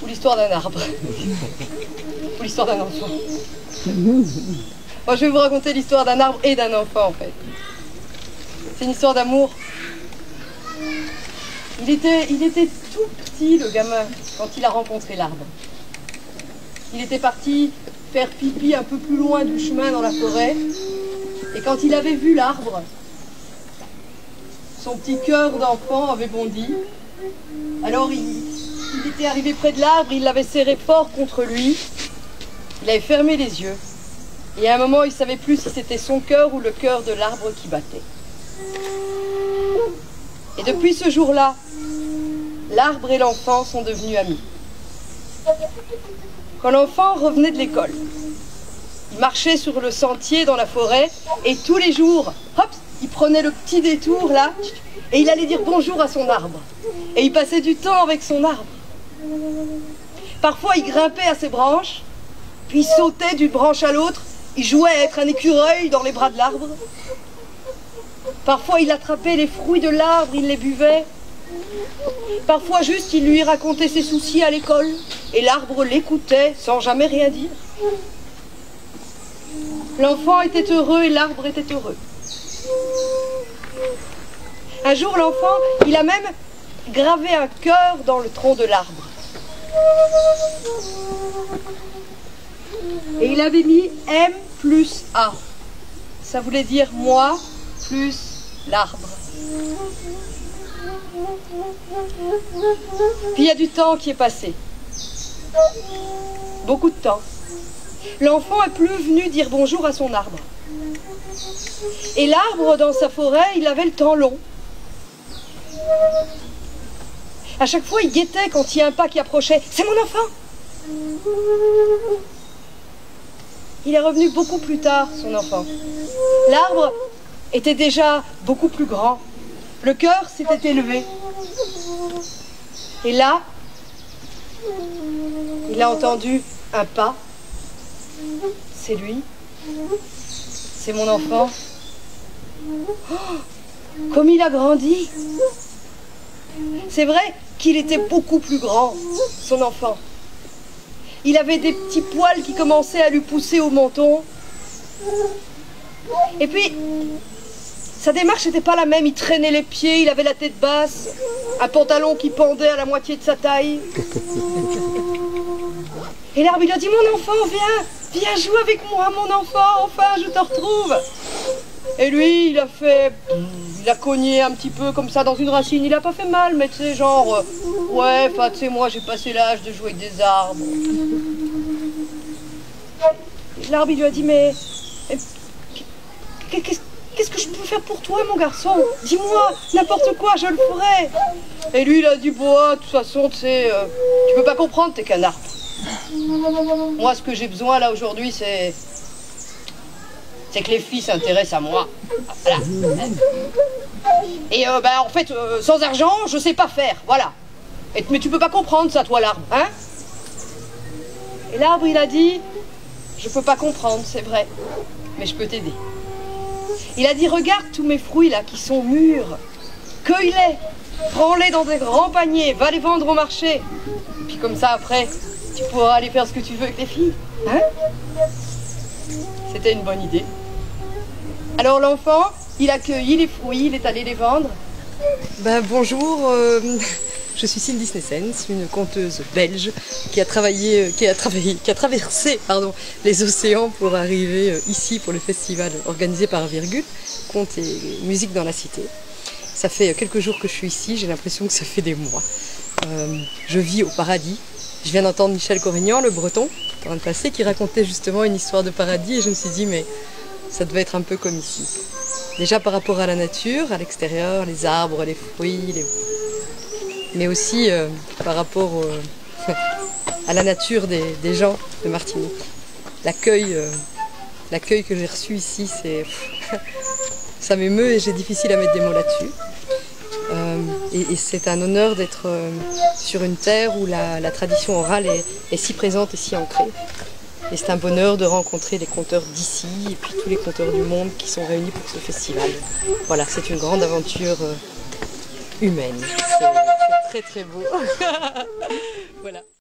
ou l'histoire d'un arbre? Ou l'histoire d'un enfant? Moi, je vais vous raconter l'histoire d'un arbre et d'un enfant, en fait. C'est une histoire d'amour. Il était tout petit, le gamin, quand il a rencontré l'arbre. Il était parti faire pipi un peu plus loin du chemin dans la forêt. Et quand il avait vu l'arbre, son petit cœur d'enfant avait bondi. Alors il était arrivé près de l'arbre, il l'avait serré fort contre lui. Il avait fermé les yeux. Et à un moment, il ne savait plus si c'était son cœur ou le cœur de l'arbre qui battait. Et depuis ce jour-là, l'arbre et l'enfant sont devenus amis. Quand l'enfant revenait de l'école, il marchait sur le sentier dans la forêt et tous les jours, hop, il prenait le petit détour là et il allait dire bonjour à son arbre. Et il passait du temps avec son arbre. Parfois, il grimpait à ses branches, puis il sautait d'une branche à l'autre, il jouait à être un écureuil dans les bras de l'arbre. Parfois, il attrapait les fruits de l'arbre, il les buvait. Parfois, juste, il lui racontait ses soucis à l'école et l'arbre l'écoutait sans jamais rien dire. L'enfant était heureux et l'arbre était heureux. Un jour, l'enfant, il a même gravé un cœur dans le tronc de l'arbre. Et il avait mis M plus A. Ça voulait dire moi plus l'arbre. Puis il y a du temps qui est passé. Beaucoup de temps. L'enfant n'est plus venu dire bonjour à son arbre. Et l'arbre, dans sa forêt, il avait le temps long. À chaque fois, il guettait quand il y a un pas qui approchait. C'est mon enfant! Il est revenu beaucoup plus tard, son enfant. L'arbre était déjà beaucoup plus grand. Le cœur s'était élevé. Et là, il a entendu un pas. C'est lui. C'est mon enfant. Oh, comme il a grandi. C'est vrai qu'il était beaucoup plus grand, son enfant. Il avait des petits poils qui commençaient à lui pousser au menton. Et puis, sa démarche n'était pas la même. Il traînait les pieds, il avait la tête basse, un pantalon qui pendait à la moitié de sa taille. Et l'arbre, il a dit, mon enfant, viens jouer avec moi, mon enfant, enfin, je te retrouve. Et lui, il a cogné un petit peu comme ça dans une racine. Il a pas fait mal, mais tu sais, genre, ouais, enfin, tu sais, moi, j'ai passé l'âge de jouer avec des arbres. L'arbre, il lui a dit, mais qu'est-ce que je peux faire pour toi, mon garçon? Dis-moi, n'importe quoi, je le ferai. Et lui, il a dit, bon, de toute façon, tu sais, tu peux pas comprendre, t'es qu'un arbre. Moi, ce que j'ai besoin, là, aujourd'hui, c'est que les filles s'intéressent à moi. Voilà. Et en fait, sans argent, je sais pas faire, voilà. Mais tu peux pas comprendre ça, toi, l'arbre, hein? Et l'arbre, il a dit, je peux pas comprendre, c'est vrai, mais je peux t'aider. Il a dit, regarde tous mes fruits, là, qui sont mûrs. Cueille-les, prends-les dans des grands paniers, va les vendre au marché. Puis comme ça, après, tu pourras aller faire ce que tu veux avec les filles, hein? C'était une bonne idée. Alors l'enfant, il a cueilli les fruits, il est allé les vendre. Bonjour, je suis Cindy Snessens, une conteuse belge qui a traversé les océans pour arriver ici pour le festival organisé par Virgule, contes et musique dans la cité. Ça fait quelques jours que je suis ici, j'ai l'impression que ça fait des mois. Je vis au paradis. Je viens d'entendre Michel Corrignan, le breton, en train de passer, qui racontait justement une histoire de paradis et je me suis dit, mais ça devait être un peu comme ici. Déjà par rapport à la nature, à l'extérieur, les arbres, les fruits, mais aussi par rapport à la nature des gens de Martinique. L'accueil que j'ai reçu ici, ça m'émeut et j'ai difficile à mettre des mots là-dessus. Et c'est un honneur d'être sur une terre où la tradition orale est si présente et si ancrée. Et c'est un bonheur de rencontrer les conteurs d'ici et puis tous les conteurs du monde qui sont réunis pour ce festival. Voilà, c'est une grande aventure humaine. C'est très très beau.